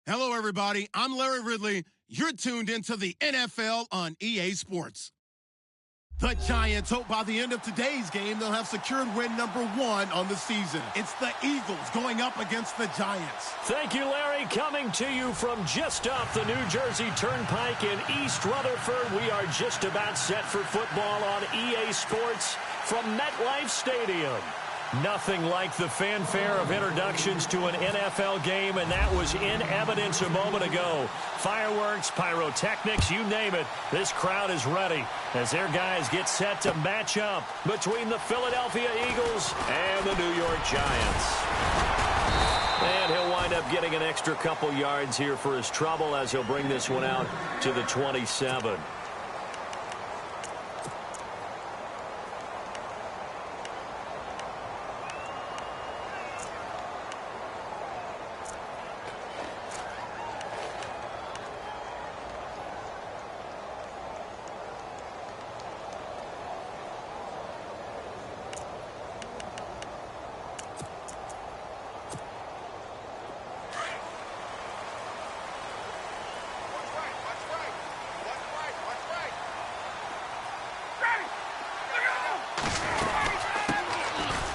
Hello, everybody. I'm Larry Ridley. You're tuned into the NFL on EA Sports. The Giants hope by the end of today's game they'll have secured win number 1 on the season. It's the Eagles going up against the Giants. Thank you, Larry. Coming to you from just off the New Jersey Turnpike in East Rutherford, we are just about set for football on EA Sports from MetLife Stadium. Nothing like the fanfare of introductions to an NFL game, and that was in evidence a moment ago. Fireworks, pyrotechnics, you name it. This crowd is ready as their guys get set to match up between the Philadelphia Eagles and the New York Giants. And he'll wind up getting an extra couple yards here for his trouble as he'll bring this one out to the 27.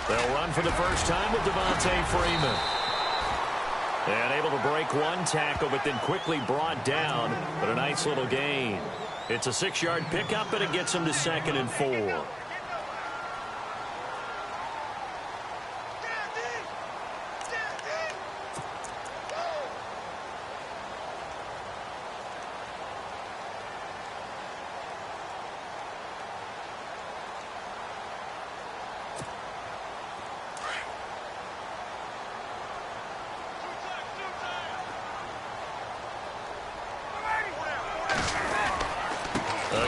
They'll run for the first time with Devontae Freeman. And able to break one tackle, but then quickly brought down. But a nice little gain. It's a 6-yard pickup, and it gets him to 2nd and 4.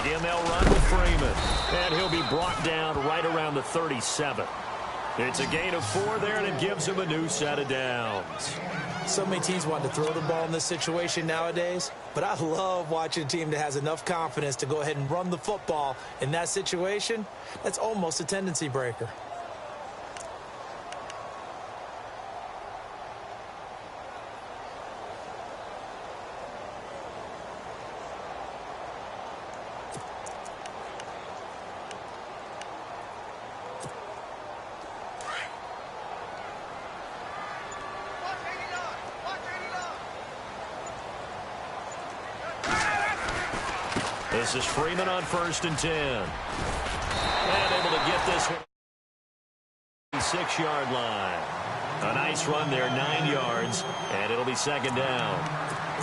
Again, they'll run with Freeman. And he'll be brought down right around the 37. It's a gain of 4 there, and it gives him a new set of downs. So many teams want to throw the ball in this situation nowadays, but I love watching a team that has enough confidence to go ahead and run the football. In that situation, that's almost a tendency breaker. This is Freeman on 1st and 10. And able to get this one 6-yard line. A nice run there, 9 yards, and it'll be 2nd down.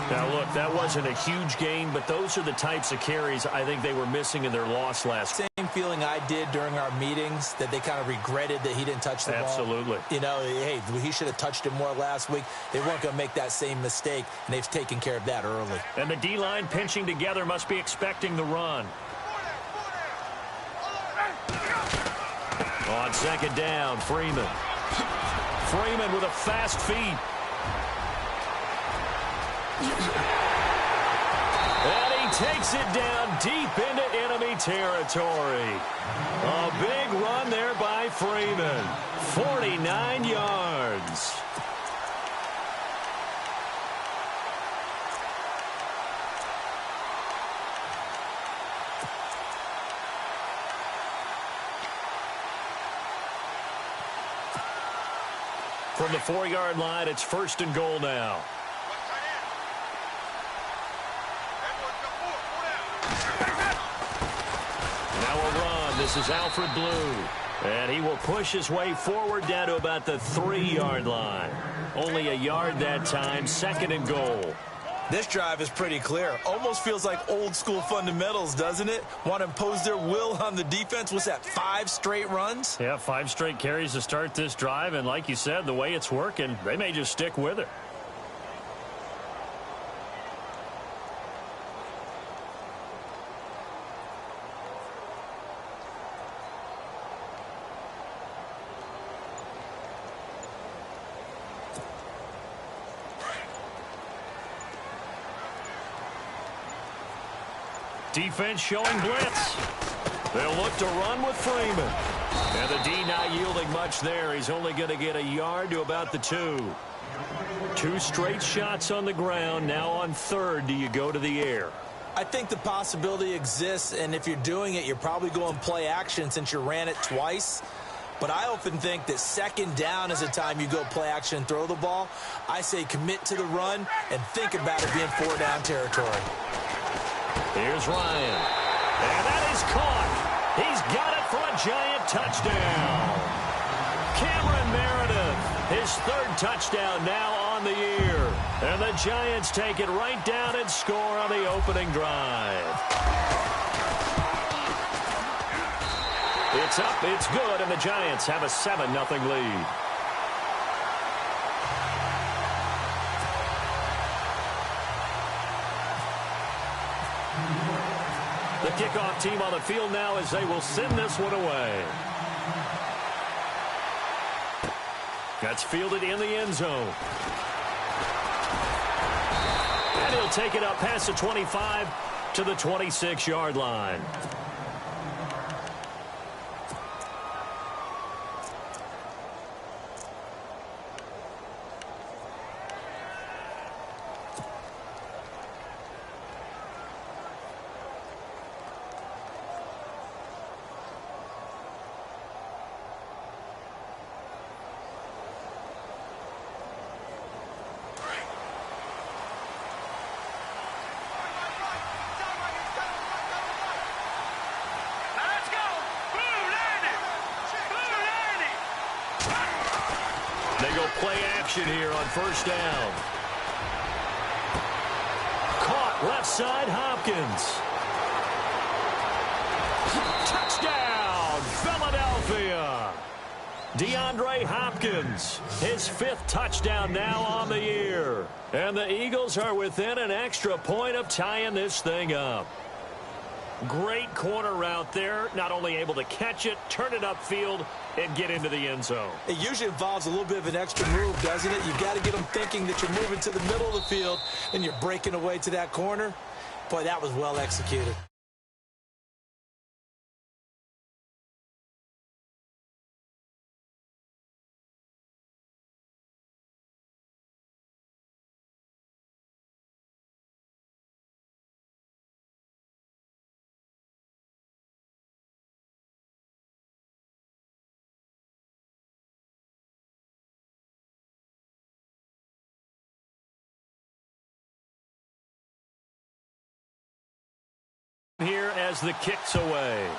Now, look, that wasn't a huge gain, but those are the types of carries I think they were missing in their loss last week. Same feeling I did during our meetings, that they kind of regretted that he didn't touch the ball. Absolutely. You know, hey, he should have touched it more last week. They weren't going to make that same mistake, and they've taken care of that early. And the D-line pinching together must be expecting the run. On 2nd down, Freeman. Freeman with a fast feet. And he takes it down deep into enemy territory. A big run there by Freeman. 49 yards. From the 4-yard line, it's 1st and goal now. Now a run. This is Alfred Blue. And he will push his way forward down to about the 3-yard line. Only a yard that time, 2nd and goal. This drive is pretty clear. Almost feels like old school fundamentals, doesn't it? Want to impose their will on the defense. What's that, 5 straight runs? Yeah, 5 straight carries to start this drive. And like you said, the way it's working, they may just stick with it. Defense showing blitz. They'll look to run with Freeman. And the D not yielding much there. He's only going to get a yard to about the 2. Two straight shots on the ground. Now on third, do you go to the air? I think the possibility exists, and if you're doing it, you're probably going play action since you ran it twice. But I often think that second down is the time you go play action and throw the ball. I say commit to the run and think about it being 4-down territory. Here's Ryan. And that is caught. He's got it for a Giant touchdown. Cameron Meredith, his third touchdown now on the year. And the Giants take it right down and score on the opening drive. It's up, it's good, and the Giants have a 7-0 lead. The kickoff team on the field now as they will send this one away. That's fielded in the end zone. And he'll take it up past the 25 to the 26-yard line. They go play action here on first down. Caught left side, Hopkins. Touchdown, Philadelphia. DeAndre Hopkins, his 5th touchdown now on the year. And the Eagles are within an extra point of tying this thing up. Great corner route there. Not only able to catch it, turn it upfield, and get into the end zone. It usually involves a little bit of an extra move, doesn't it? You've got to get them thinking that you're moving to the middle of the field and you're breaking away to that corner. Boy, that was well executed. Here as the kick's away.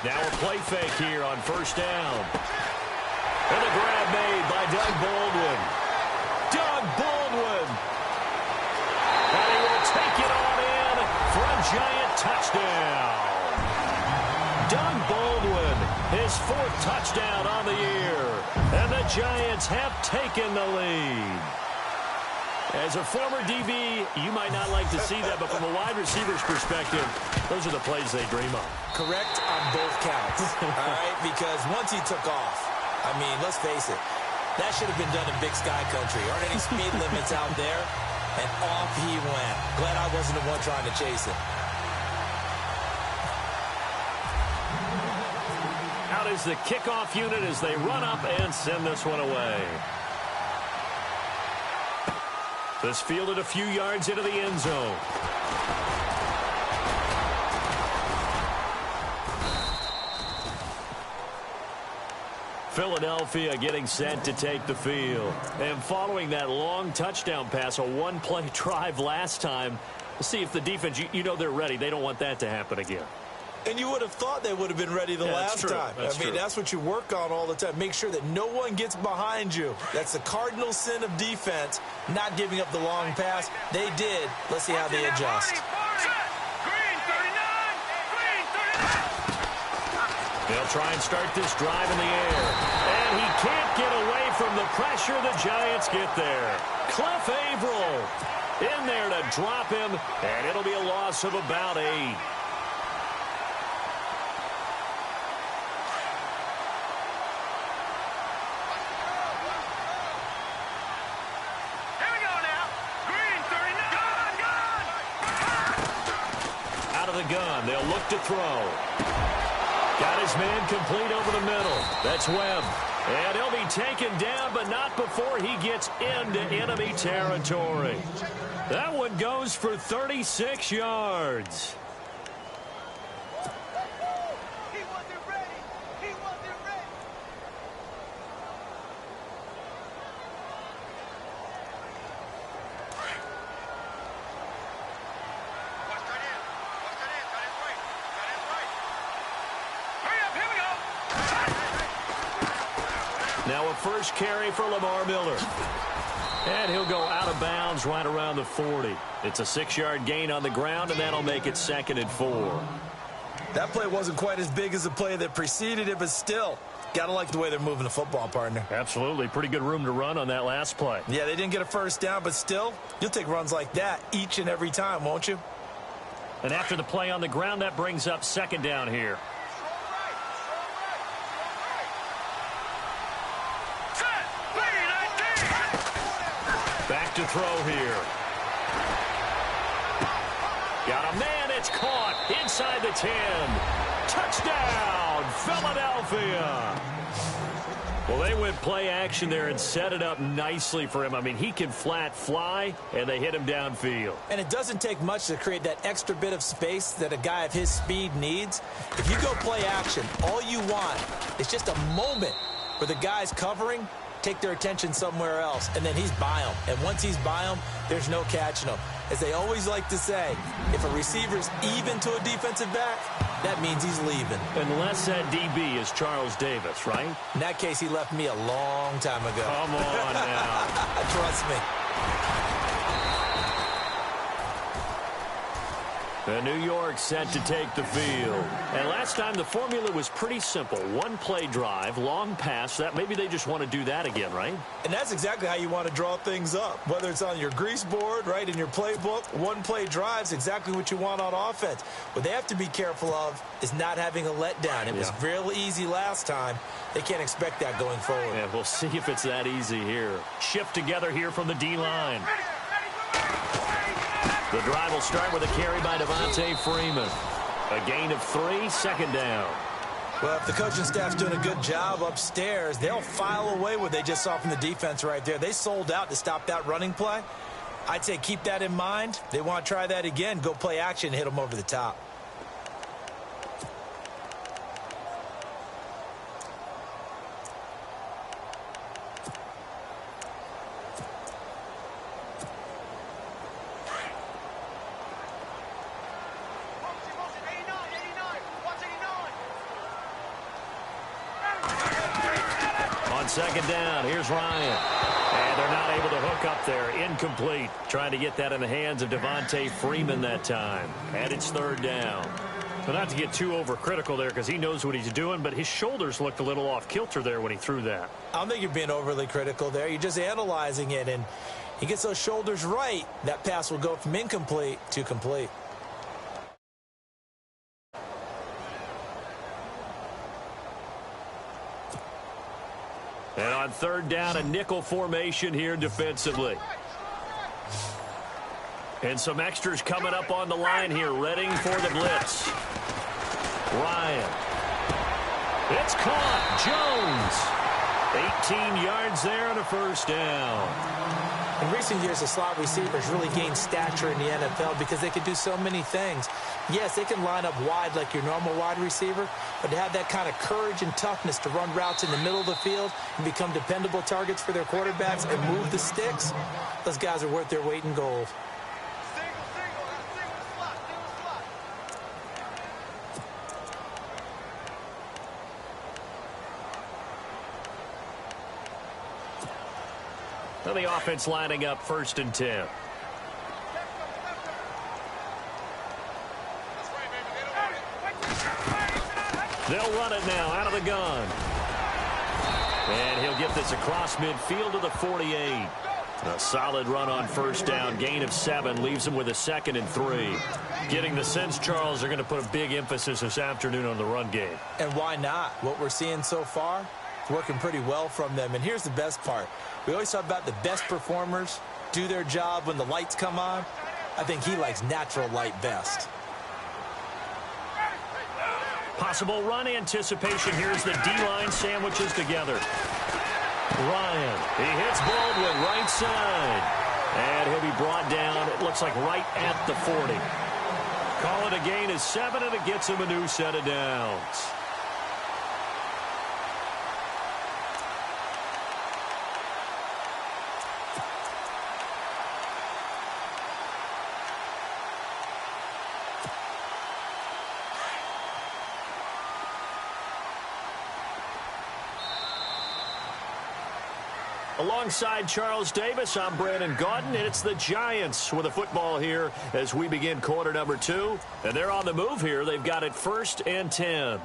Now a play fake here on first down. And a grab made by Doug Baldwin. Doug Baldwin. And he will take it on in for a Giant touchdown. Doug Baldwin, his 4th touchdown on the year. And the Giants have taken the lead. As a former DB, you might not like to see that, but from a wide receiver's perspective, those are the plays they dream of. Correct on both counts, all right? Because once he took off, I mean, let's face it, that should have been done in Big Sky Country. Aren't any speed limits out there? And off he went. Glad I wasn't the one trying to chase it. Out is the kickoff unit as they run up and send this one away. This fielded a few yards into the end zone. Philadelphia getting set to take the field. And following that long touchdown pass, a one-play drive last time, we'll see if the defense, you know they're ready. They don't want that to happen again. And you would have thought they would have been ready the last time. That's what you work on all the time. Make sure that no one gets behind you. That's the cardinal sin of defense, not giving up the long pass. They did. Let's see how they adjust. They'll try and start this drive in the air. And he can't get away from the pressure. The Giants get there. Cliff Averill in there to drop him, and it'll be a loss of about 8. Gun. They'll look to throw. Got his man complete over the middle. That's Webb. And he'll be taken down, but not before he gets into enemy territory. That one goes for 36 yards. Now a first carry for Lamar Miller. And he'll go out of bounds right around the 40. It's a 6-yard gain on the ground, and that'll make it 2nd and 4. That play wasn't quite as big as the play that preceded it, but still, got to like the way they're moving the football, partner. Absolutely. Pretty good room to run on that last play. Yeah, they didn't get a first down, but still, you'll take runs like that each and every time, won't you? And after the play on the ground, that brings up 2nd down here. Back to throw here. Got a man. It's caught inside the 10. Touchdown, Philadelphia. Well, they went play action there and set it up nicely for him. I mean, he can flat fly, and they hit him downfield. And it doesn't take much to create that extra bit of space that a guy of his speed needs. If you go play action, all you want is just a moment where the guy's covering, take their attention somewhere else, and then he's by him. And once he's by him, there's no catching him. As they always like to say, if a receiver's even to a defensive back, that means he's leaving. Unless that DB is Charles Davis, right? In that case, he left me a long time ago. Come on now. Trust me. The New York set to take the field. And last time the formula was pretty simple. One play drive, long pass. That maybe they just want to do that again, right? And that's exactly how you want to draw things up. Whether it's on your grease board, right, in your playbook, one play drive's exactly what you want on offense. What they have to be careful of is not having a letdown. It was real easy last time. They can't expect that going forward. Yeah, we'll see if it's that easy here. Shift together here from the D-line. The drive will start with a carry by Devontae Freeman. A gain of 3, 2nd down. Well, if the coaching staff's doing a good job upstairs, they'll file away what they just saw from the defense right there. They sold out to stop that running play. I'd say keep that in mind. They want to try that again. Go play action and hit them over the top. On 2nd down, here's Ryan. And they're not able to hook up there. Incomplete. Trying to get that in the hands of Devontae Freeman that time. And it's 3rd down. So not to get too overcritical there because he knows what he's doing, but his shoulders looked a little off kilter there when he threw that. I don't think you're being overly critical there. You're just analyzing it, and he gets those shoulders right. That pass will go from incomplete to complete. And on 3rd down, a nickel formation here defensively. And some extras coming up on the line here, ready for the blitz. Ryan. It's caught. Jones. 18 yards there and a 1st down. In recent years, the slot receivers really gained stature in the NFL because they can do so many things. Yes, they can line up wide like your normal wide receiver, but to have that kind of courage and toughness to run routes in the middle of the field and become dependable targets for their quarterbacks and move the sticks, those guys are worth their weight in gold. And the offense lining up 1st and 10. They'll run it now out of the gun. And he'll get this across midfield to the 48. A solid run on 1st down. Gain of 7 leaves them with a 2nd and 3. Getting the sense, Charles, they're going to put a big emphasis this afternoon on the run game. And why not? What we're seeing so far, it's working pretty well from them. And here's the best part. We always talk about the best performers do their job when the lights come on. I think he likes natural light best. Possible run anticipation. Here's the D-line sandwiches together. Ryan, he hits Baldwin right side. And he'll be brought down, it looks like right at the 40. Call it a gain of 7, and it gets him a new set of downs. Alongside Charles Davis, I'm Brandon Gaudin, and it's the Giants with the football here as we begin quarter number 2. And they're on the move here. They've got it 1st and 10.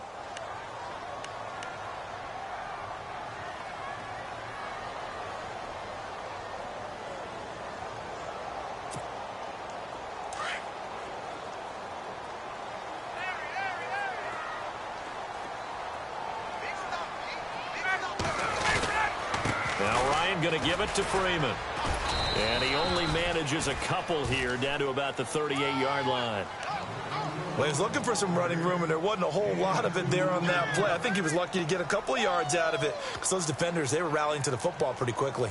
Going to give it to Freeman. And he only manages a couple here down to about the 38-yard line. Well, he's looking for some running room, and there wasn't a whole lot of it there on that play. I think he was lucky to get a couple of yards out of it because those defenders, they were rallying to the football pretty quickly.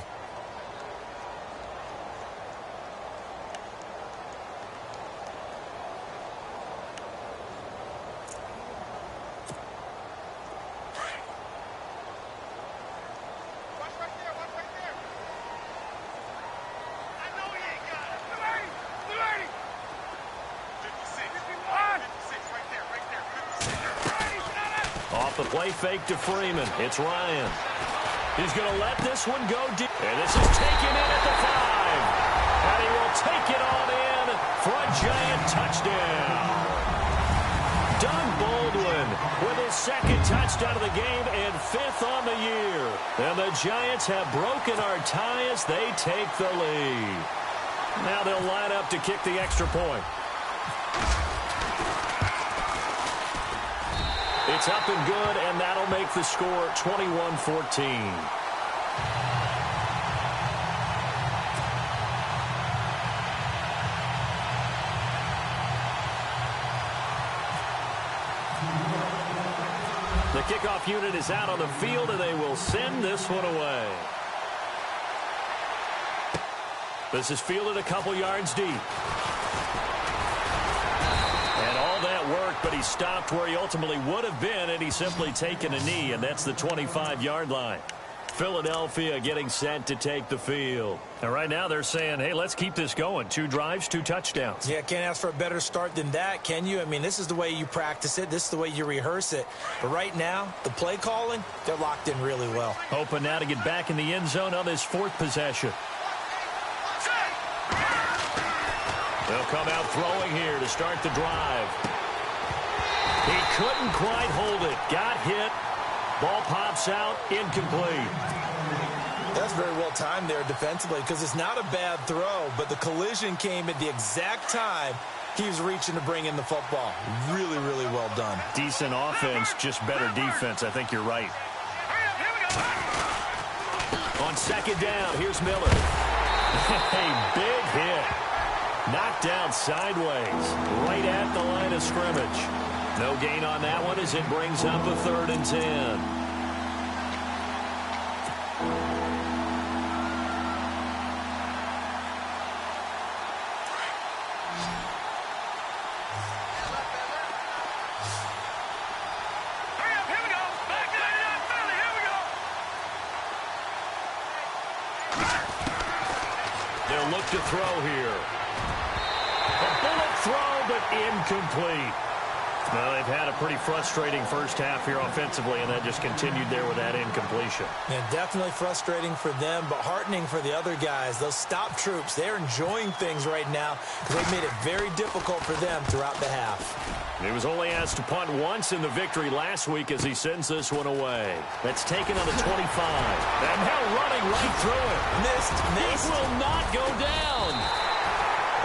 Off the play fake to Freeman. It's Ryan. He's going to let this one go deep. And this is taken in at the 5. And he will take it on in for a Giant touchdown. Doug Baldwin with his 2nd touchdown of the game and 5th on the year. And the Giants have broken our tie as they take the lead. Now they'll line up to kick the extra point. It's up and good, and that'll make the score 21-14. The kickoff unit is out on the field, and they will send this one away. This is fielded a couple yards deep. That worked, but he stopped where he ultimately would have been, and he's simply taken a knee, and that's the 25-yard line. Philadelphia getting set to take the field. And right now they're saying, hey, let's keep this going. 2 drives, 2 touchdowns. Yeah, can't ask for a better start than that, can you? I mean, this is the way you practice it. This is the way you rehearse it. But right now, the play calling, they're locked in really well. Hoping now to get back in the end zone on this 4th possession. They'll come out throwing here to start the drive. He couldn't quite hold it. Got hit. Ball pops out. Incomplete. That's very well timed there defensively because it's not a bad throw, but the collision came at the exact time he was reaching to bring in the football. Really, really well done. Decent offense, just better defense. I think you're right. On 2nd down, here's Miller. A big hit. Knocked down sideways, right at the line of scrimmage. No gain on that one as it brings up a 3rd and 10. They'll look to throw here. A bullet throw, but incomplete. Well, they've had a pretty frustrating first half here offensively, and that just continued there with that incompletion. And definitely frustrating for them, but heartening for the other guys. Those stop troops, they're enjoying things right now because they've made it very difficult for them throughout the half. He was only asked to punt once in the victory last week as he sends this one away. That's taken on the 25. And now running right through it. Missed. He will not go down.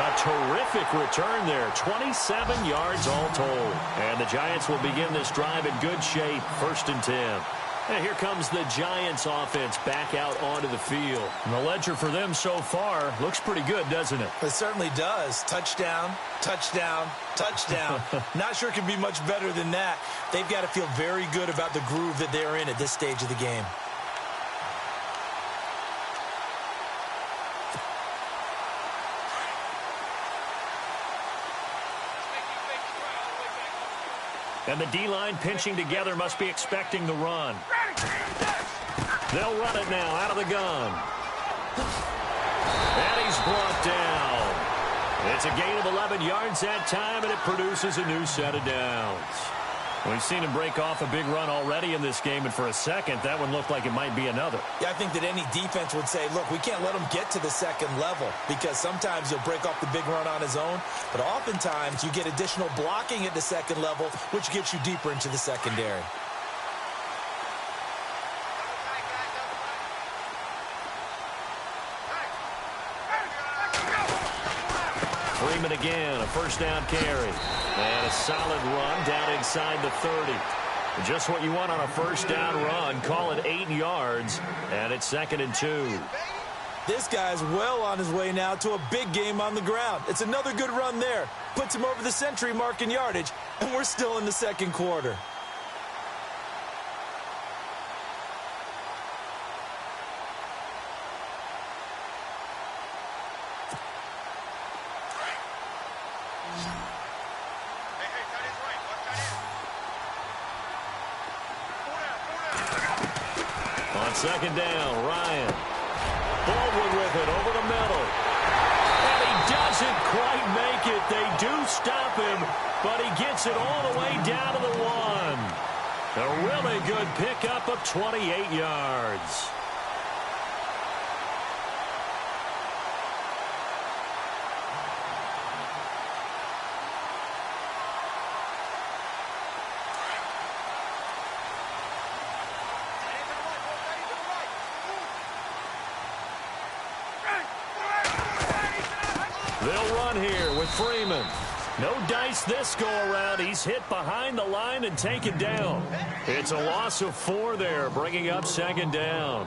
A terrific return there. 27 yards all told. And the Giants will begin this drive in good shape. 1st and 10. And here comes the Giants offense back out onto the field. And the ledger for them so far looks pretty good, doesn't it? It certainly does. Touchdown, touchdown, touchdown. Not sure it can be much better than that. They've got to feel very good about the groove that they're in at this stage of the game. And the D-line pinching together must be expecting the run. They'll run it now out of the gun. And he's brought down. It's a gain of 11 yards that time, and it produces a new set of downs. We've seen him break off a big run already in this game, and for a second, that one looked like it might be another. Yeah, I think that any defense would say, look, we can't let him get to the second level because sometimes he'll break off the big run on his own, but oftentimes you get additional blocking at the second level, which gets you deeper into the secondary. Freeman again, a first down carry. And a solid run down inside the 30. Just what you want on a first down run. Call it 8 yards, and it's 2nd and 2. This guy's well on his way now to a big game on the ground. It's another good run there. Puts him over the century mark in yardage, and we're still in the second quarter. Second down, Ryan. Baldwin with it over the middle. And he doesn't quite make it. They do stop him, but he gets it all the way down to the 1. A really good pickup of 28 yards. They'll run here with Freeman. No dice this go-around. He's hit behind the line and taken down. It's a loss of 4 there, bringing up 2nd down.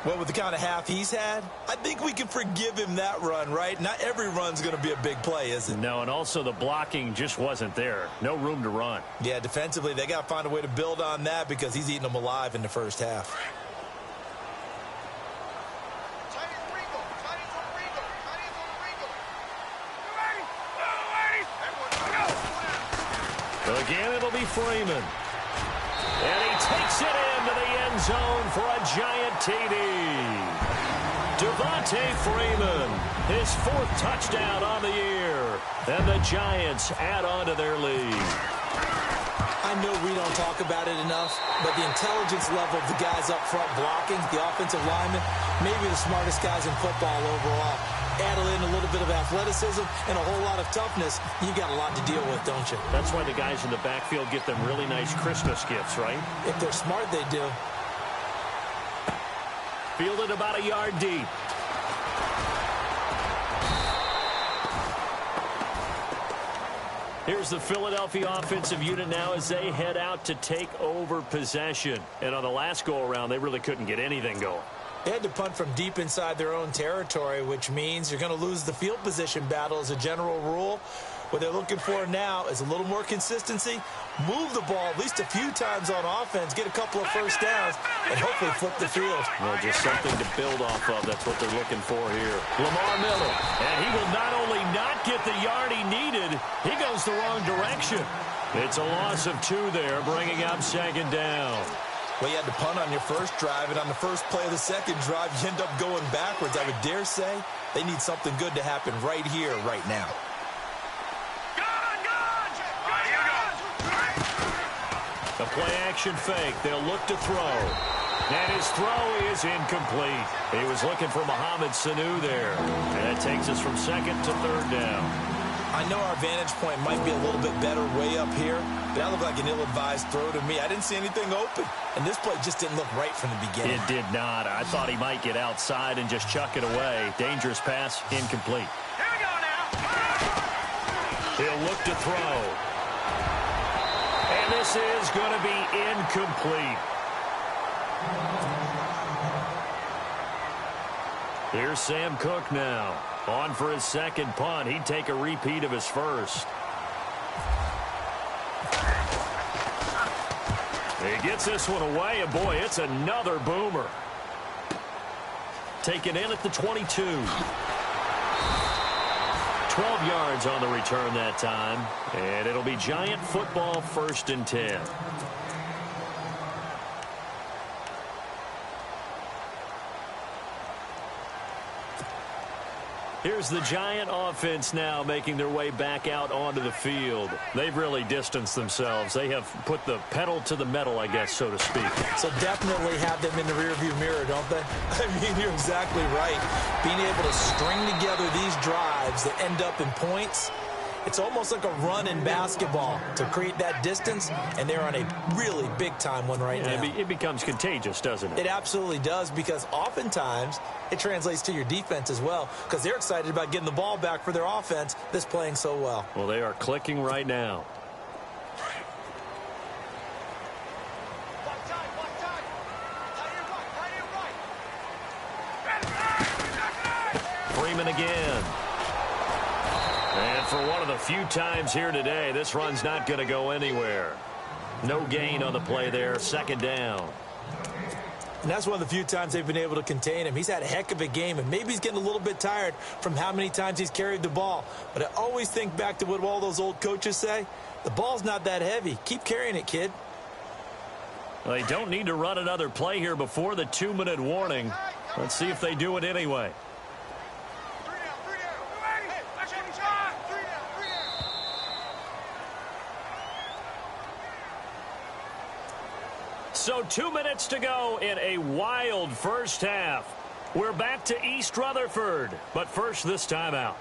Well, with the kind of half he's had, I think we can forgive him that run, right? Not every run's going to be a big play, is it? No, and also the blocking just wasn't there. No room to run. Yeah, defensively, they got to find a way to build on that because he's eating them alive in the first half. Again, it'll be Freeman. And he takes it into the end zone for a giant TD. Devontae Freeman, his 4th touchdown on the year. And the Giants add on to their lead. I know we don't talk about it enough, but the intelligence level of the guys up front blocking, the offensive linemen, maybe the smartest guys in football overall. Add in a little bit of athleticism and a whole lot of toughness, you got a lot to deal with, don't you? That's why the guys in the backfield get them really nice Christmas gifts, right? If they're smart, they do. Fielded about a yard deep. Here's the Philadelphia offensive unit now as they head out to take over possession. And on the last go-around, they really couldn't get anything going. They had to punt from deep inside their own territory, which means you're going to lose the field position battle as a general rule. What they're looking for now is a little more consistency, move the ball at least a few times on offense, get a couple of first downs, and hopefully flip the field. Well, just something to build off of. That's what they're looking for here. Lamar Miller. And he will not only not get the yard he needed, he goes the wrong direction. It's a loss of 2 there, bringing up 2nd down. Well, you had to punt on your first drive, and on the first play of the second drive, you end up going backwards. I would dare say they need something good to happen right here, right now. A play-action fake. They'll look to throw. And his throw is incomplete. He was looking for Mohamed Sanu there. And that takes us from second to third down. I know our vantage point might be a little bit better way up here, but that looked like an ill-advised throw to me. I didn't see anything open, and this play just didn't look right from the beginning. It did not. I thought he might get outside and just chuck it away. Dangerous pass, incomplete. Here we go now. He'll look to throw. And this is going to be incomplete. Here's Sam Cook now. On for his second punt. He'd take a repeat of his first. He gets this one away, and boy, it's another boomer. Taken in at the 22. 12 yards on the return that time, and it'll be Giant football 1st and 10. Here's the Giant offense now making their way back out onto the field. They've really distanced themselves. They have put the pedal to the metal, I guess, so to speak. So definitely have them in the rearview mirror, don't they? I mean, you're exactly right. Being able to string together these drives that end up in points, it's almost like a run in basketball to create that distance, and they're on a really big-time one right now. It becomes contagious, doesn't it? It absolutely does, because oftentimes it translates to your defense as well, because they're excited about getting the ball back for their offense that's playing so well. Well, they are clicking right now. Freeman again. And for one of the few times here today, this run's not going to go anywhere. No gain on the play there, 2nd down. And that's one of the few times they've been able to contain him. He's had a heck of a game, and maybe he's getting a little bit tired from how many times he's carried the ball. But I always think back to what all those old coaches say. The ball's not that heavy. Keep carrying it, kid. Well, they don't need to run another play here before the 2-minute warning. Let's see if they do it anyway. So 2 minutes to go in a wild first half. We're back to East Rutherford, but first this timeout.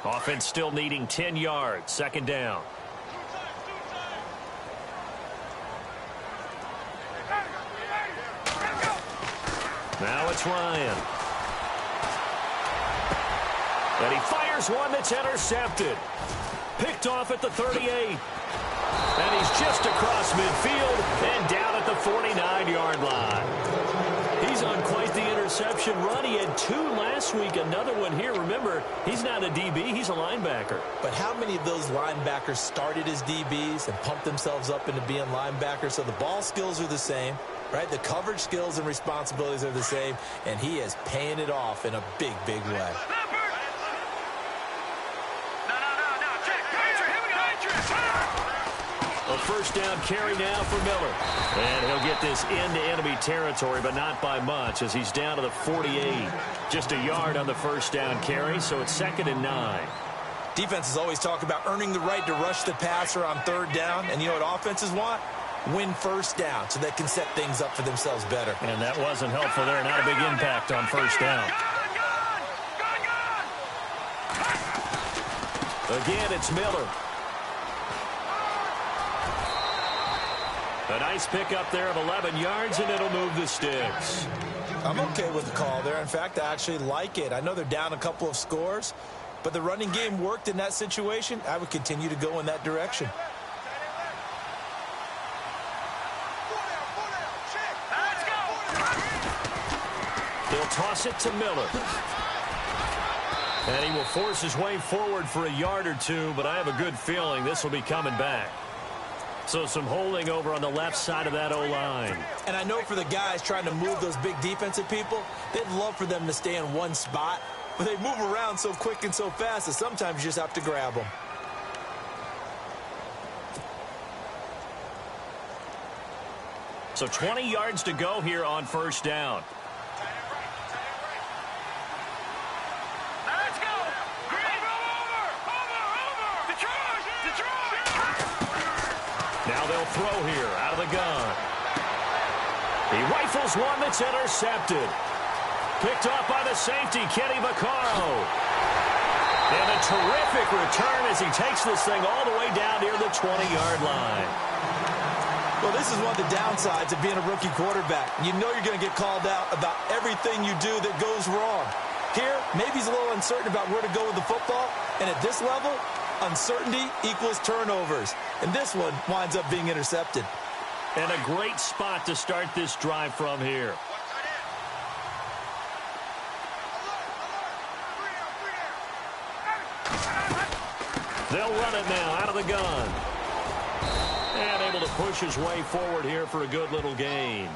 Offense still needing 10 yards, 2nd down. Now it's Ryan. And he fires one that's intercepted. Picked off at the 38. And he's just across midfield and down at the 49-yard line. He's on quite the interception run. He had 2 last week, another one here. Remember, he's not a DB, he's a linebacker. But how many of those linebackers started as DBs and pumped themselves up into being linebackers? So the ball skills are the same, right? The coverage skills and responsibilities are the same, and he is paying it off in a big, big way. A 1st down carry now for Miller. And he'll get this into enemy territory, but not by much, as he's down to the 48. Just a yard on the 1st down carry, so it's 2nd and 9. Defenses always talk about earning the right to rush the passer on 3rd down, and you know what offenses want? Win 1st down so they can set things up for themselves better. And that wasn't helpful there. Not a big impact on 1st down. Again, it's Miller. A nice pickup there of 11 yards, and it'll move the sticks. I'm okay with the call there. In fact, I actually like it. I know they're down a couple of scores, but the running game worked in that situation. I would continue to go in that direction. They'll toss it to Miller. And he will force his way forward for a yard or two, but I have a good feeling this will be coming back. So some holding over on the left side of that O-line. And I know for the guys trying to move those big defensive people, they'd love for them to stay in one spot, but they move around so quick and so fast that sometimes you just have to grab them. So 20 yards to go here on 1st down. Let's go! Over! The charge! They'll throw here out of the gun. He rifles one that's intercepted. Picked off by the safety, Kenny Vaccaro. And a terrific return as he takes this thing all the way down near the 20-yard line. Well, this is one of the downsides of being a rookie quarterback. You know you're going to get called out about everything you do that goes wrong. Here, maybe he's a little uncertain about where to go with the football. And at this level, uncertainty equals turnovers. And this one winds up being intercepted. And a great spot to start this drive from here. They'll run it now out of the gun. And able to push his way forward here for a good little gain.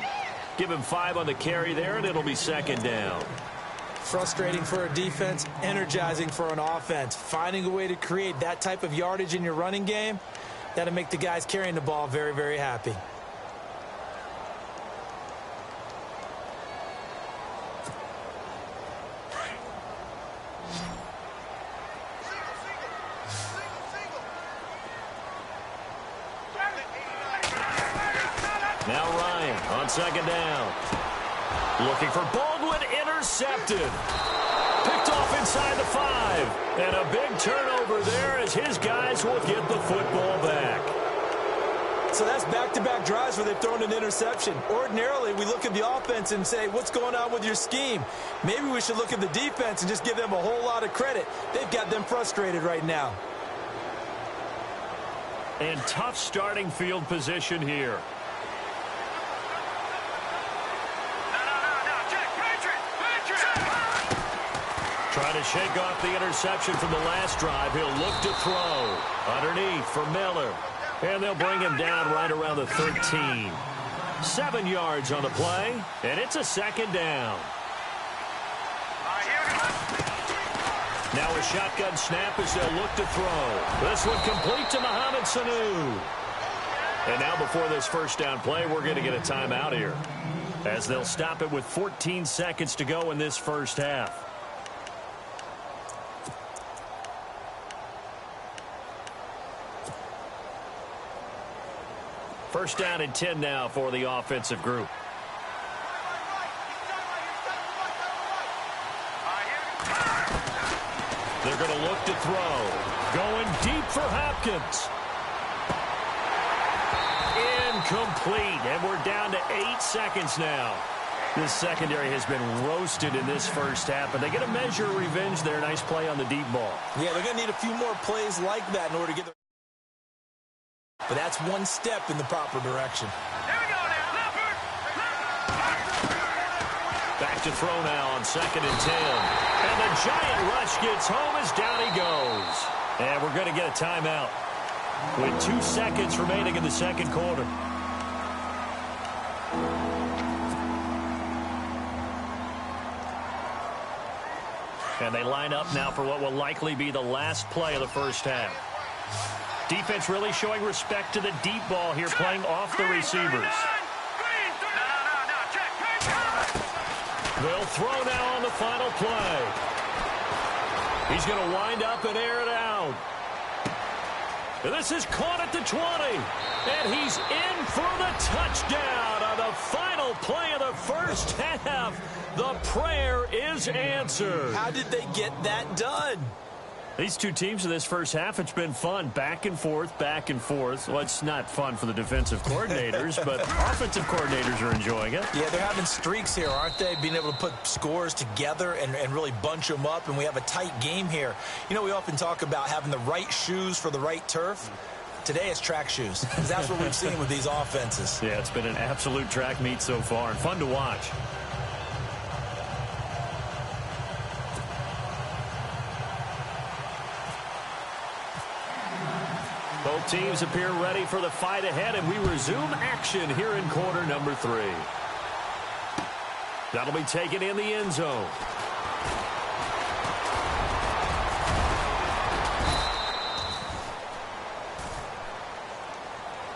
Give him 5 on the carry there, and it'll be second down. Frustrating for a defense, energizing for an offense. Finding a way to create that type of yardage in your running game, that'll make the guys carrying the ball very, very happy. Now Ryan on second down. Looking for Baldwin, intercepted. Picked off inside the 5. And a big turnover there as his guys will get the football back. So that's back-to-back drives where they've thrown an interception. Ordinarily, we look at the offense and say, what's going on with your scheme? Maybe we should look at the defense and just give them a whole lot of credit. They've got them frustrated right now. And tough starting field position here. Trying to shake off the interception from the last drive. He'll look to throw. Underneath for Miller. And they'll bring him down right around the 13. 7 yards on the play, and it's a second down. Now a shotgun snap as they'll look to throw. This one complete to Mohamed Sanu. And now before this first down play, we're going to get a timeout here, as they'll stop it with 14 seconds to go in this first half. First down and 10 now for the offensive group. They're going to look to throw. Going deep for Hopkins. Incomplete. And we're down to 8 seconds now. This secondary has been roasted in this first half, but they get a measure of revenge there. Nice play on the deep ball. Yeah, they're going to need a few more plays like that in order to get their... But that's one step in the proper direction. Here we go now. Back to throw now on second and 10. And the giant rush gets home as down he goes. And we're going to get a timeout with 2 seconds remaining in the second quarter. And they line up now for what will likely be the last play of the first half. Defense really showing respect to the deep ball here, playing off the receivers. They'll throw now on the final play. He's going to wind up and air it out. And this is caught at the 20. And he's in for the touchdown on the final play of the first half. The prayer is answered. How did they get that done? These two teams in this first half, it's been fun. Back and forth, back and forth. Well, it's not fun for the defensive coordinators, but offensive coordinators are enjoying it. Yeah, they're having streaks here, aren't they? Being able to put scores together and really bunch them up, and we have a tight game here. You know, we often talk about having the right shoes for the right turf. Today it's track shoes, because that's what we've seen with these offenses. Yeah, it's been an absolute track meet so far, and fun to watch. Both teams appear ready for the fight ahead, and we resume action here in quarter number 3. That'll be taken in the end zone.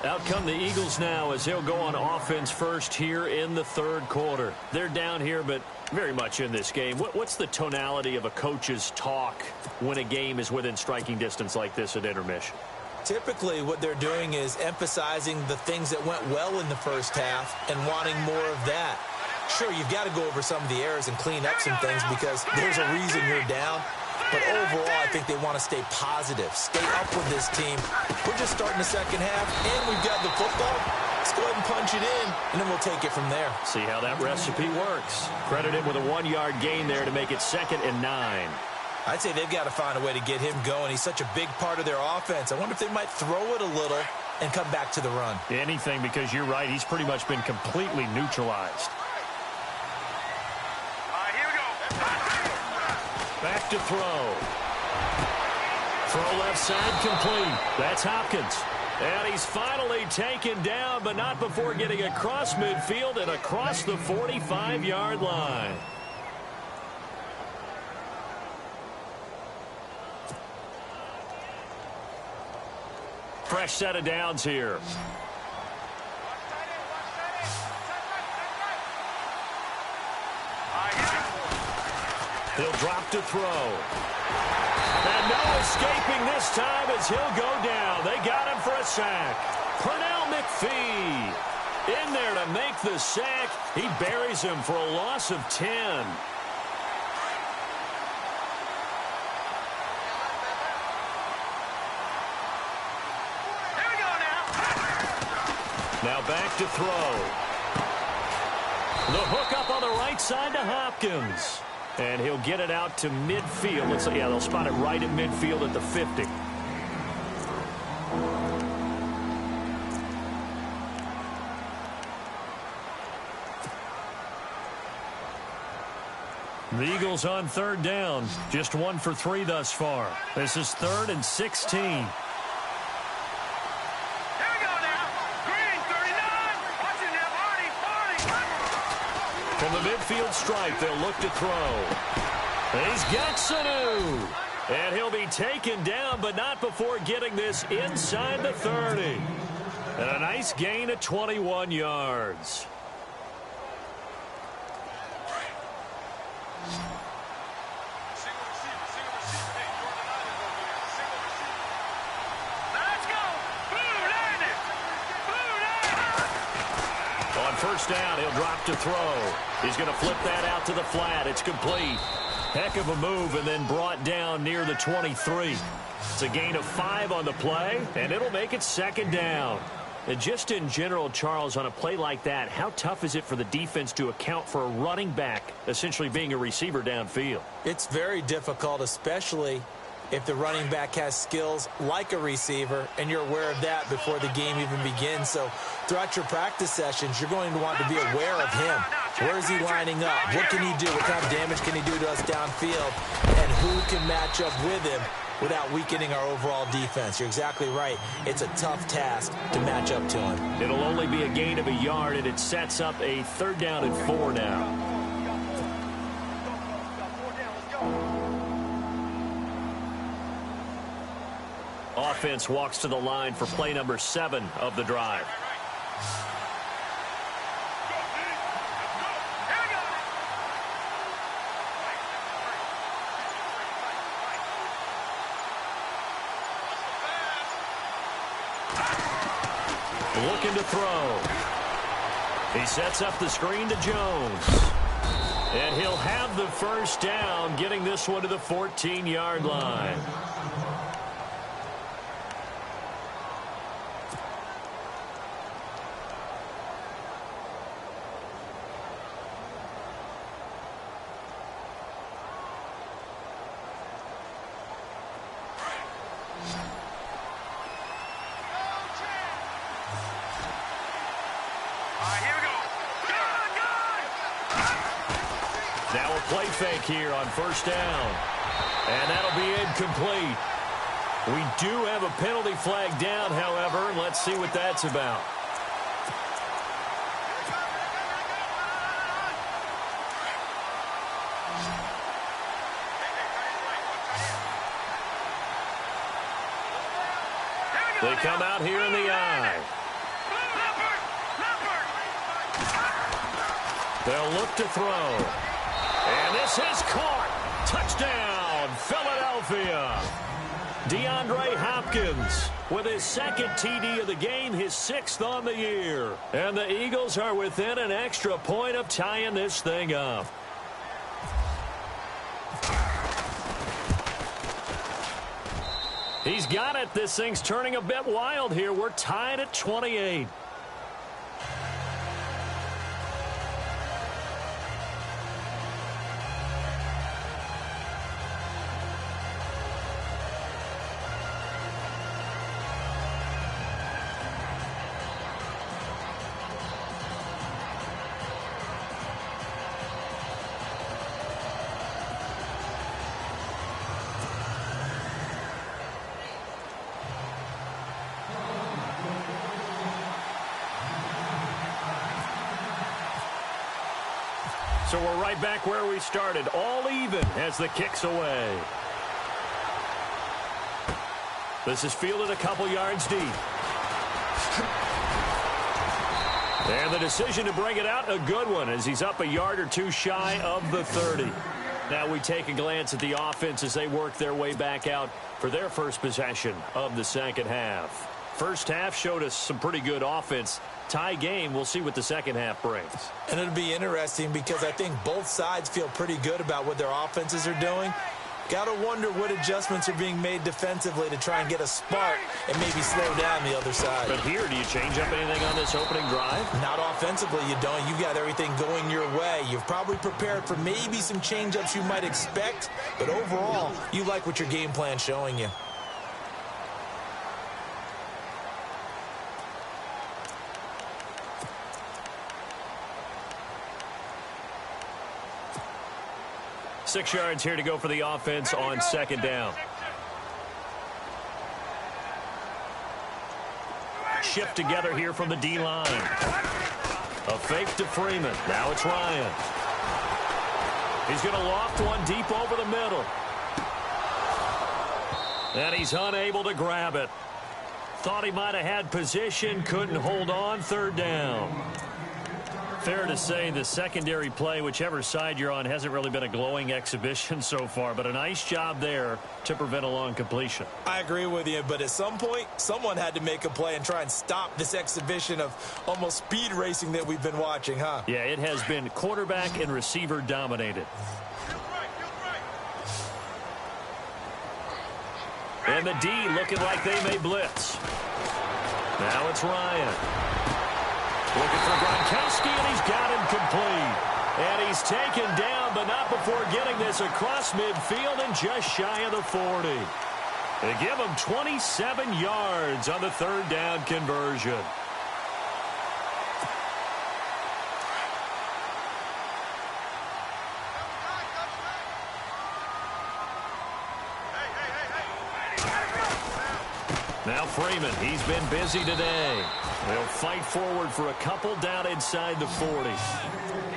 Out come the Eagles now as they'll go on offense first here in the third quarter. They're down here, but very much in this game. What's the tonality of a coach's talk when a game is within striking distance like this at intermission? typically what they're doing is emphasizing the things that went well in the first half and wanting more of that. Sure, you've got to go over some of the errors and clean up some things because there's a reason you're down. But overall, I think they want to stay positive, stay up with this team. We're just starting the second half, and we've got the football. Let's go ahead and punch it in, and then we'll take it from there. See how that recipe works. Credit him with a 1-yard gain there to make it 2nd and 9. I'd say they've got to find a way to get him going. He's such a big part of their offense. I wonder if they might throw it a little and come back to the run. Anything, because you're right. He's pretty much been completely neutralized. Back to throw. Throw left side complete. That's Hopkins. And he's finally taken down, but not before getting across midfield and across the 45-yard line. Fresh set of downs here. He'll drop to throw. And no escaping this time as he'll go down. They got him for a sack. Pernell McPhee in there to make the sack. He buries him for a loss of 10. Now back to throw. The hook up on the right side to Hopkins. And he'll get it out to midfield. Let's see, yeah, they'll spot it right at midfield at the 50. The Eagles on 3rd down. Just 1 for 3 thus far. This is 3rd and 16. From the midfield stripe, they'll look to throw. He's got Sanu. And he'll be taken down, but not before getting this inside the 30. And a nice gain of 21 yards. First down, he'll drop to throw. He's going to flip that out to the flat. It's complete. Heck of a move and then brought down near the 23. It's a gain of 5 on the play, and it'll make it 2nd down. And just in general, Charles, on a play like that, how tough is it for the defense to account for a running back essentially being a receiver downfield? It's very difficult, especially if the running back has skills like a receiver, and you're aware of that before the game even begins. So throughout your practice sessions, you're going to want to be aware of him. Where is he lining up? What can he do? What kind of damage can he do to us downfield? And who can match up with him without weakening our overall defense? You're exactly right. It's a tough task to match up to him. It'll only be a gain of a yard, and it sets up a 3rd down and 4 now. Offense walks to the line for play number 7 of the drive. Looking to throw. He sets up the screen to Jones. And he'll have the first down, getting this one to the 14-yard line. Now a play fake here on first down. And that'll be incomplete. We do have a penalty flag down, however. Let's see what that's about. They come out here in the eye. They'll look to throw. And this is caught. Touchdown, Philadelphia. DeAndre Hopkins with his second TD of the game, his 6th on the year. And the Eagles are within an extra point of tying this thing up. He's got it. This thing's turning a bit wild here. We're tied at 28. So we're right back where we started, all even as the kick's away. This is fielded a couple yards deep. And the decision to bring it out, a good one, as he's up a yard or two shy of the 30. Now we take a glance at the offense as they work their way back out for their first possession of the second half. First half showed us some pretty good offense. Tie game, we'll see what the second half brings. And it'll be interesting because I think both sides feel pretty good about what their offenses are doing. Got to wonder what adjustments are being made defensively to try and get a spark and maybe slow down the other side. But here, do you change up anything on this opening drive? Not offensively, you don't. You've got everything going your way. You've probably prepared for maybe some change-ups you might expect, but overall, you like what your game plan's showing you. Six yards here to go for the offense on second down. Shift together here from the D-line. A fake to Freeman. Now it's Ryan. He's going to loft one deep over the middle. And he's unable to grab it. Thought he might have had position, couldn't hold on, third down. Fair to say the secondary play, whichever side you're on, hasn't really been a glowing exhibition so far, but a nice job there to prevent a long completion. I agree with you, but at some point, someone had to make a play and try and stop this exhibition of almost speed racing that we've been watching, huh? Yeah, it has been quarterback and receiver dominated. And the D looking like they may blitz. Now it's Ryan. Looking for Gronkowski, and he's got him complete. And he's taken down, but not before getting this across midfield and just shy of the 40. They give him 27 yards on the third down conversion. Now Freeman, he's been busy today. They'll fight forward for a couple down inside the 40.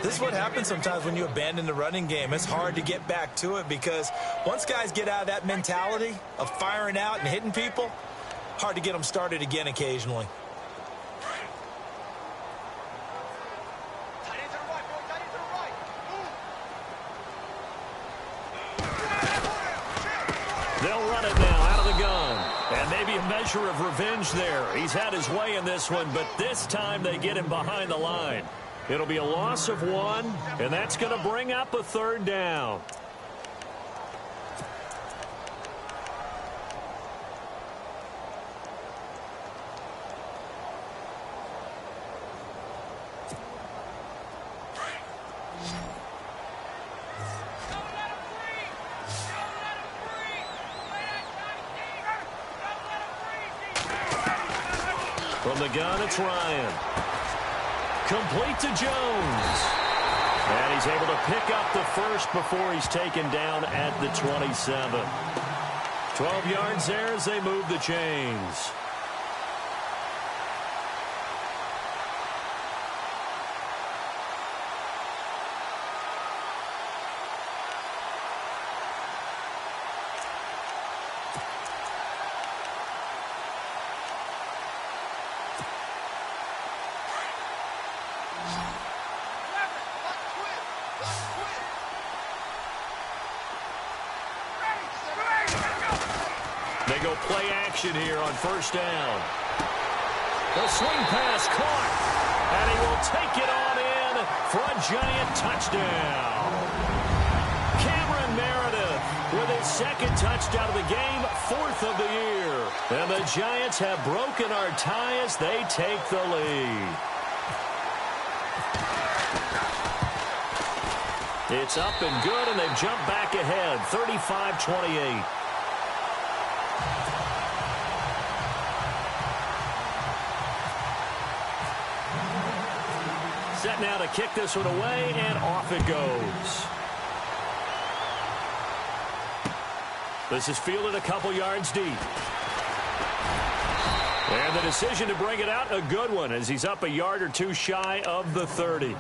This is what happens sometimes when you abandon the running game. It's hard to get back to it because once guys get out of that mentality of firing out and hitting people, hard to get them started again occasionally. They'll run it now out of the gun. And maybe a measure of revenge there. He's had his way in this one, but this time they get him behind the line. It'll be a loss of one, and that's going to bring up a third down. From the gun, it's Ryan. Complete to Jones. And he's able to pick up the first before he's taken down at the 27. 12 yards there as they move the chains. They go play action here on first down. The swing pass caught, and he will take it on in for a Giant touchdown. Cameron Meredith with his second touchdown of the game, 4th of the year. And the Giants have broken our tie as they take the lead. It's up and good, and they've jumped back ahead, 35-28. Set now to kick this one away, and off it goes. This is fielded a couple yards deep. And the decision to bring it out, a good one, as he's up a yard or two shy of the 30.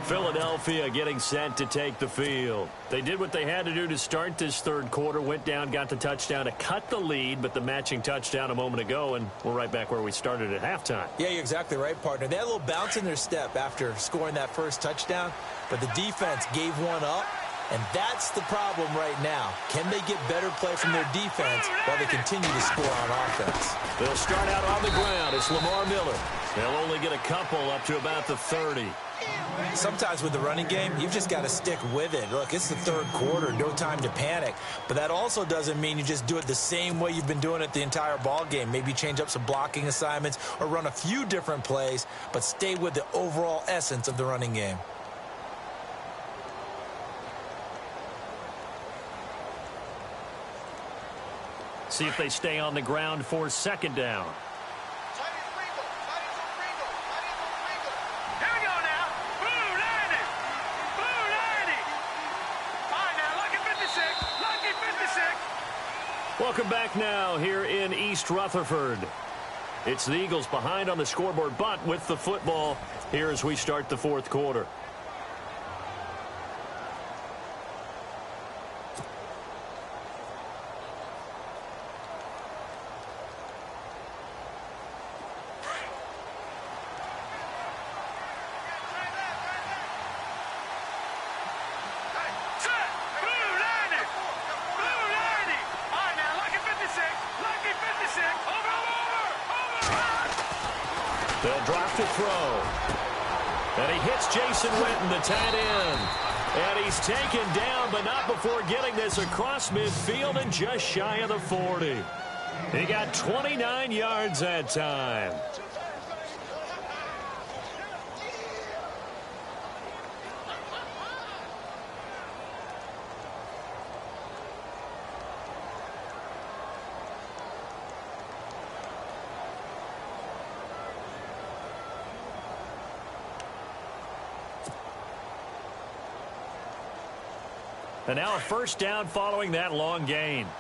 Philadelphia getting set to take the field. They did what they had to do to start this third quarter, went down, got the touchdown to cut the lead, but the matching touchdown a moment ago, and we're right back where we started at halftime. Yeah, you're exactly right, partner. They had a little bounce in their step after scoring that first touchdown, but the defense gave one up, and that's the problem right now. Can they get better play from their defense while they continue to score on offense? They'll start out on the ground. It's Lamar Miller. They'll only get a couple up to about the 30. Sometimes with the running game, you've just got to stick with it. Look, it's the third quarter, no time to panic. But that also doesn't mean you just do it the same way you've been doing it the entire ball game. Maybe change up some blocking assignments or run a few different plays, but stay with the overall essence of the running game. See if they stay on the ground for second down. Welcome back now here in East Rutherford. It's the Eagles behind on the scoreboard, but with the football here as we start the fourth quarter. They'll drop to throw. And he hits Jason Witten, the tight end. And he's taken down, but not before getting this across midfield and just shy of the 40. He got 29 yards that time. And now a first down following that long gain. Here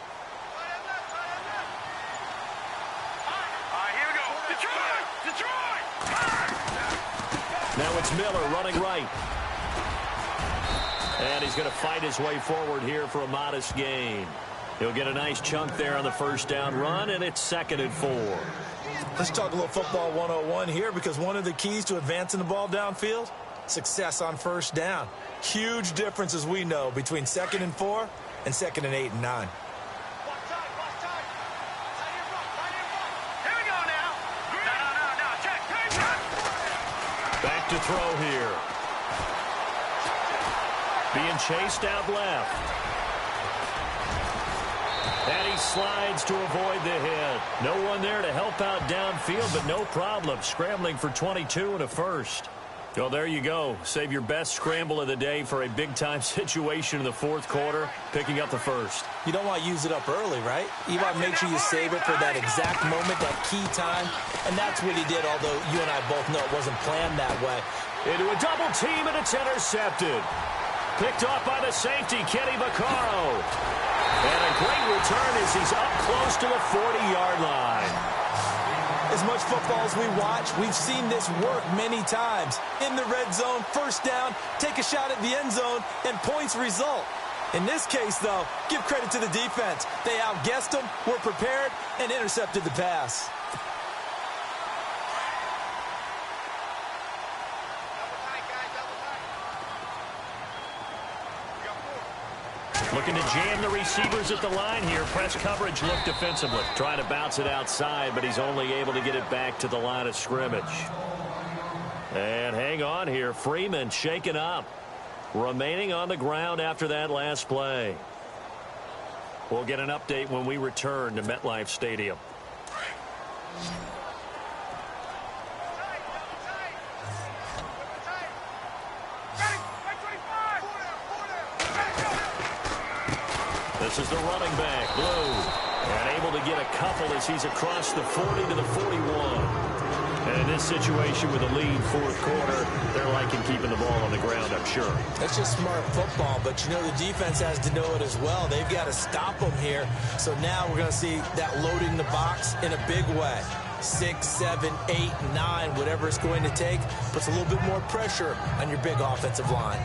we go. Detroit! Now it's Miller running right. And he's going to fight his way forward here for a modest gain. He'll get a nice chunk there on the first down run, and it's 2nd and 4. Let's talk a little football 101 here, because one of the keys to advancing the ball downfield, success on first down. Huge difference, as we know, between 2nd and 4 and 2nd and 8 and 9. Here we go now. No. Check. Back to throw here. Being chased out left. And he slides to avoid the hit. No one there to help out downfield, but no problem. Scrambling for 22 and a first. Well, there you go. Save your best scramble of the day for a big-time situation in the fourth quarter, picking up the first. You don't want to use it up early, right? You want to make sure you save it for that exact moment, that key time. And that's what he did, although you and I both know it wasn't planned that way. Into a double team, and it's intercepted. Picked off by the safety, Kenny Vaccaro. And a great return as he's up close to the 40-yard line. As much football as we watch, we've seen this work many times. In the red zone, first down, take a shot at the end zone, and points result. In this case, though, give credit to the defense. They outguessed them, were prepared, and intercepted the pass. Looking to jam the receivers at the line here. Press coverage look defensively. Trying to bounce it outside, but he's only able to get it back to the line of scrimmage. And hang on here. Freeman shaken up. Remaining on the ground after that last play. We'll get an update when we return to MetLife Stadium. This is the running back, Blue, and able to get a couple as he's across the 40 to the 41. And in this situation with a lead fourth quarter, they're liking keeping the ball on the ground, I'm sure. That's just smart football, but you know the defense has to know it as well. They've got to stop them here. So now we're going to see that loading the box in a big way. 6, 7, 8, 9, whatever it's going to take, puts a little bit more pressure on your big offensive line.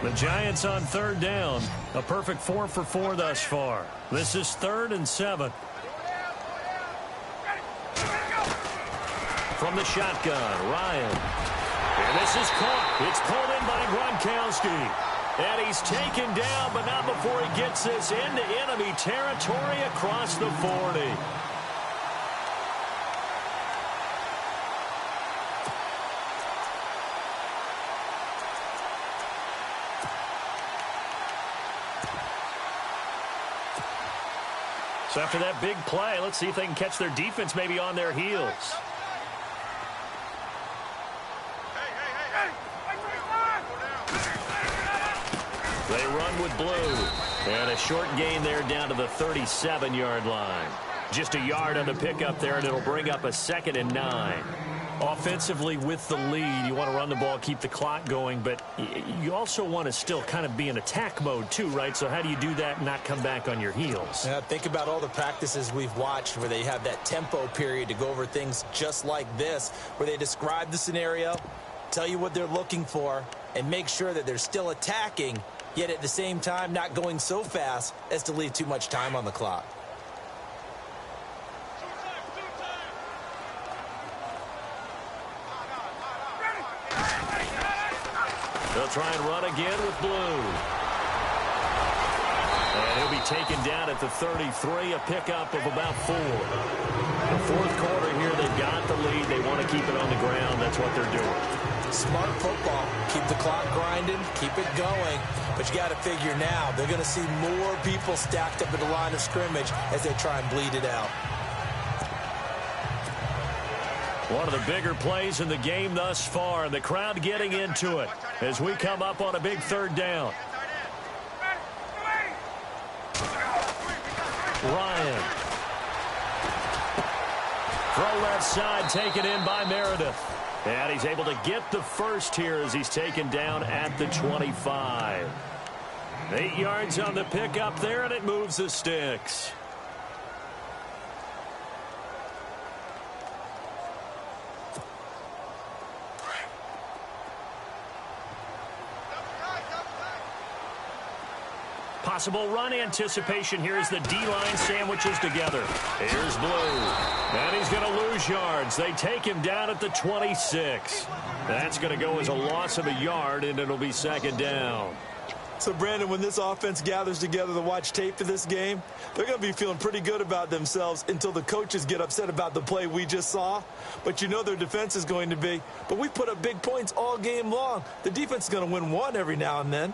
The Giants on third down. A perfect 4 for 4 thus far. This is 3rd and 7. From the shotgun, Ryan. And this is caught. It's pulled in by Gronkowski. And he's taken down, but not before he gets this into enemy territory across the 40. So after that big play, let's see if they can catch their defense maybe on their heels. They run with Blue. And a short gain there down to the 37-yard line. Just a yard on the pickup there, and it'll bring up a 2nd and 9. Offensively with the lead, you want to run the ball, keep the clock going, but you also want to still kind of be in attack mode too, right? So how do you do that and not come back on your heels? Yeah, think about all the practices we've watched where they have that tempo period to go over things just like this, where they describe the scenario, tell you what they're looking for, and make sure that they're still attacking, yet at the same time not going so fast as to leave too much time on the clock. They'll try and run again with Blue. And he'll be taken down at the 33, a pickup of about 4. The fourth quarter here, they've got the lead. They want to keep it on the ground. That's what they're doing. Smart football. Keep the clock grinding, keep it going. But you got to figure now, they're going to see more people stacked up at the line of scrimmage as they try and bleed it out. One of the bigger plays in the game thus far, and the crowd getting into it as we come up on a big 3rd down. Ryan. Throw left side, taken in by Meredith. And he's able to get the first here as he's taken down at the 25. 8 yards on the pickup there, and it moves the sticks. Possible run anticipation here as the D-line sandwiches together. Here's Blue. And he's going to lose yards. They take him down at the 26. That's going to go as a loss of a yard, and it'll be 2nd down. So, Brandon, when this offense gathers together to watch tape for this game, they're going to be feeling pretty good about themselves until the coaches get upset about the play we just saw. But you know their defense is going to be. But we put up big points all game long. The defense is going to win one every now and then.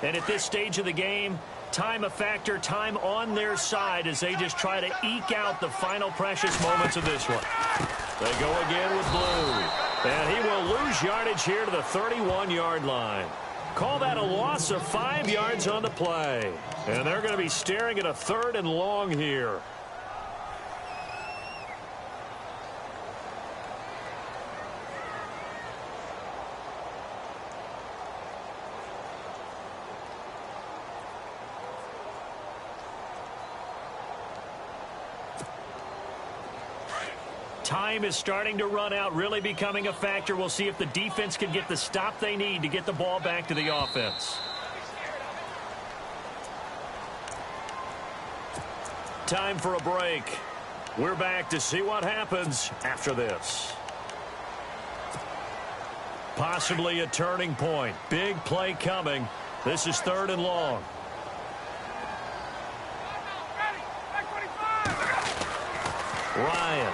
And at this stage of the game, time a factor, time on their side as they just try to eke out the final precious moments of this one. They go again with Blue. And he will lose yardage here to the 31-yard line. Call that a loss of 5 yards on the play. And they're going to be staring at a 3rd and long here. Time is starting to run out, really becoming a factor. We'll see if the defense can get the stop they need to get the ball back to the offense. Time for a break. We're back to see what happens after this. possibly a turning point. Big play coming. This is 3rd and long. Ryan.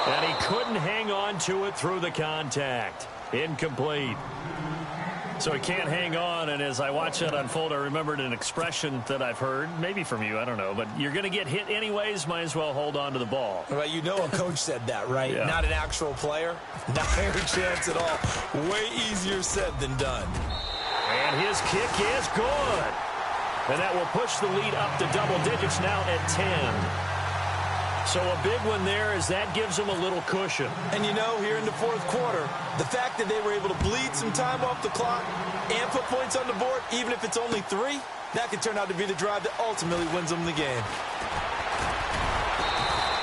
And he couldn't hang on to it through the contact. Incomplete. So he can't hang on, and as I watch that unfold, I remembered an expression that I've heard, maybe from you, I don't know, but you're going to get hit anyways, might as well hold on to the ball. Well, you know a coach said that, right? Yeah. Not an actual player. Not a chance at all. Way easier said than done. And his kick is good. And that will push the lead up to double digits now at 10. So a big one there as that gives them a little cushion. And you know, here in the 4th quarter, the fact that they were able to bleed some time off the clock and put points on the board, even if it's only 3, that could turn out to be the drive that ultimately wins them the game.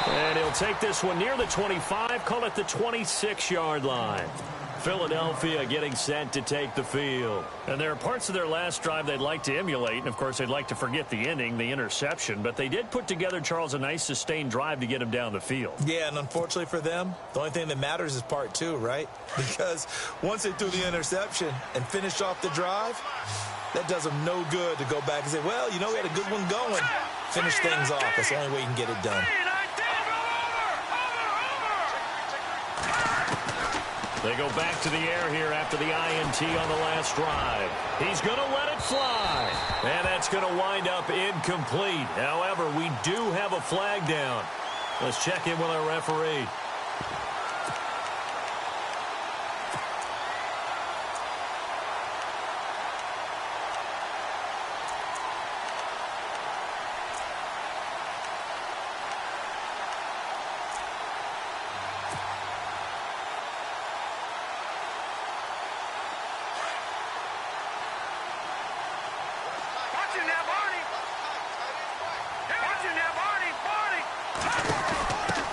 And he'll take this one near the 25, call it the 26-yard line. Philadelphia getting set to take the field. And there are parts of their last drive they'd like to emulate. And, of course, they'd like to forget the inning, the interception. But they did put together, Charles, a nice sustained drive to get him down the field. Yeah, and unfortunately for them, the only thing that matters is part 2, right? Because once they threw the interception and finished off the drive, that does them no good to go back and say, well, you know, we had a good one going. Finish things off. That's the only way you can get it done. They go back to the air here after the INT on the last drive. He's going to let it fly. And that's going to wind up incomplete. However, we do have a flag down. Let's check in with our referee.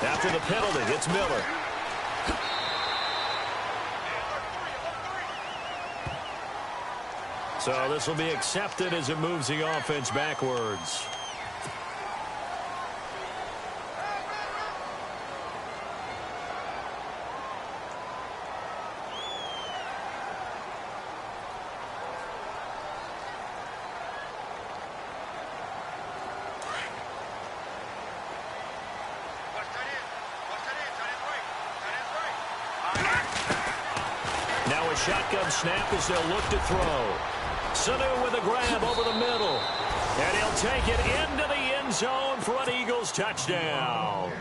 After the penalty, it's Miller. So this will be accepted as it moves the offense backwards. Now a shotgun snap as they'll look to throw. Sanu with a grab over the middle. And he'll take it into the end zone for an Eagles touchdown.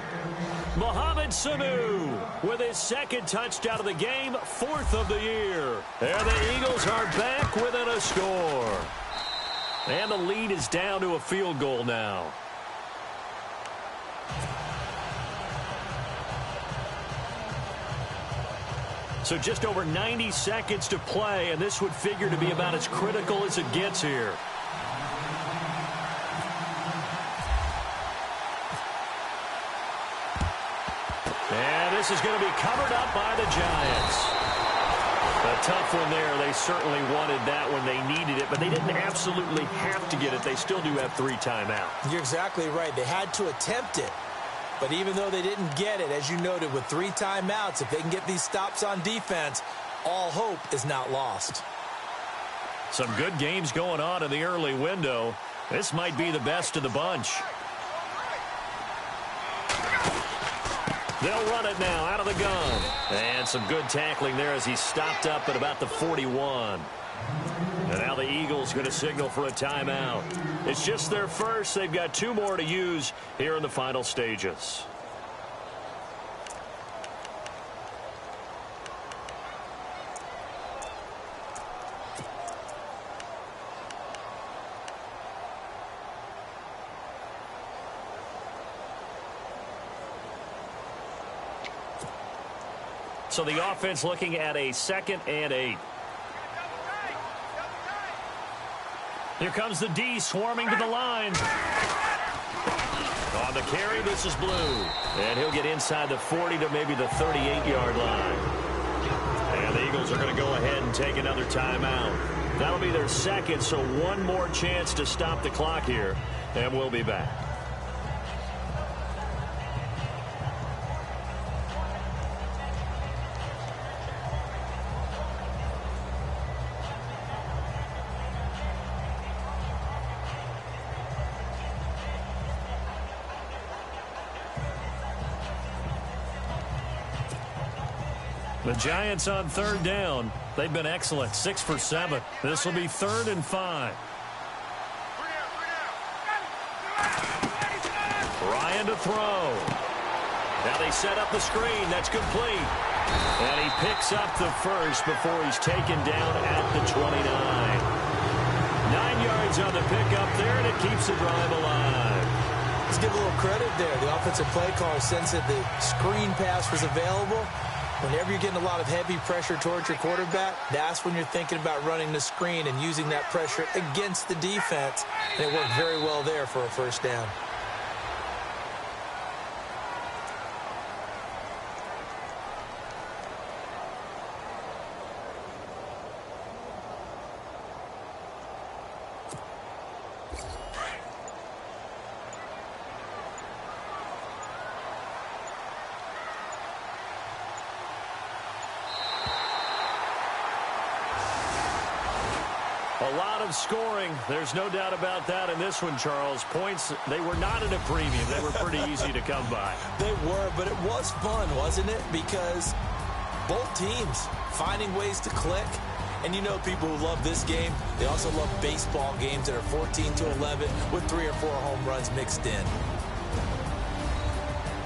Mohamed Sanu with his 2nd touchdown of the game, 4th of the year. And the Eagles are back within a score. And the lead is down to a field goal now. So just over 90 seconds to play, and this would figure to be about as critical as it gets here. And this is going to be covered up by the Giants. A tough one there. They certainly wanted that when they needed it, but they didn't absolutely have to get it. They still do have 3 timeouts. You're exactly right. They had to attempt it. But even though they didn't get it, as you noted, with 3 timeouts, if they can get these stops on defense, all hope is not lost. Some good games going on in the early window. This might be the best of the bunch. They'll run it now out of the gun. And some good tackling there as he stopped up at about the 41. And now the Eagles going to signal for a timeout. It's just their first. They've got 2 more to use here in the final stages. So the offense looking at a 2nd and 8. Here comes the D swarming to the line. On the carry, this is Blue. And he'll get inside the 40 to maybe the 38-yard line. And the Eagles are going to go ahead and take another timeout. That'll be their 2nd, so 1 more chance to stop the clock here. And we'll be back. The Giants on third down. They've been excellent, 6 for 7. This will be 3rd and 5. Ryan to throw. Now they set up the screen. That's complete. And he picks up the first before he's taken down at the 29. 9 yards on the pickup there, and it keeps the drive alive. Let's give a little credit there. The offensive play caller sensed that the screen pass was available. Whenever you're getting a lot of heavy pressure towards your quarterback, that's when you're thinking about running the screen and using that pressure against the defense. And it worked very well there for a first down. A lot of scoring. There's no doubt about that in this one, Charles. Points, they were not at a premium. They were pretty easy to come by. They were, but it was fun, wasn't it? Because both teams finding ways to click. And you know people who love this game, they also love baseball games that are 14-11 with 3 or 4 home runs mixed in.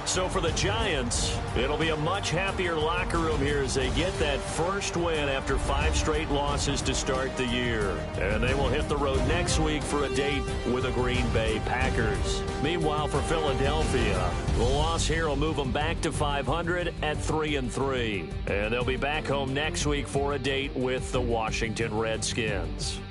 So for the Giants, it'll be a much happier locker room here as they get that first win after 5 straight losses to start the year. And they will hit the road next week for a date with the Green Bay Packers. Meanwhile, for Philadelphia, the loss here will move them back to 500 at 3-3. And they'll be back home next week for a date with the Washington Redskins.